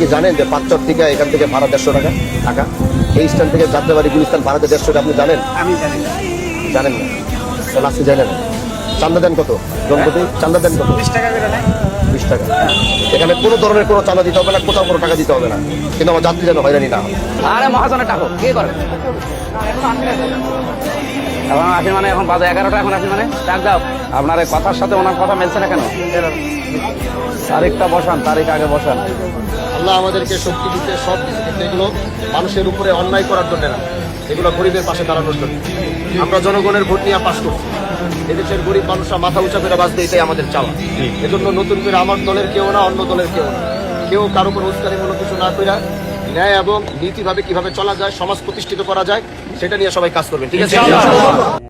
কি জানেন যে পাঁচচর থেকে এখান থেকে ভাড়া 150 টাকা এই স্ট্যান্ড থেকে যাত্রাবাড়ি গুলিস্তান ভাড়াতে 150 টাকা? আপনি জানেন? আমি জানি না। জানেন না? তাহলে আজকে জানেন না। চান্দা দেন কত? জনপতি চান্দা দেন কত? 20 টাকা করে নেয়। 20 টাকা। এখানে কোনো ধরনের কোনো চাঁদা দিতে হবে না, কোথাও কোনো টাকা দিতে হবে না, কিন্তু আমার যাত্রী যেন হয়রানি না হয়। আরে মহাজনের টাকা কি করে এখন আসি মানে এখন বাজে 11টা, এখন আসি মানে ডাক দাও। আপনার এই কথার সাথে ওনার কথা মেলছে না কেন? তারিখটা বসান, তারিখ আগে বসান। আল্লাহ আমাদেরকে শক্তি দিতে, সব কিছু দিতে, এগুলো মানুষের উপরে অন্যায় করার জন্য না, এগুলো গরিবের পাশে দাঁড়ানোর জন্য। আমরা জনগণের ভোট নিয়ে পাশ করছি, এদেশের গরিব মানুষরা মাথা উঁচা করে বাঁচবে, এটাই আমাদের চাওয়া। এজন্য নতুন করে আমার দলের কেউ না, অন্য দলের কেউ না, কেউ কারো কোনো উস্কানিমূলক কিছু না করে ন্যায় এবং নীতিভাবে কিভাবে চলা যায়, সমাজ প্রতিষ্ঠিত করা যায়, সেটা নিয়ে সবাই কাজ করবেন। ঠিক আছে?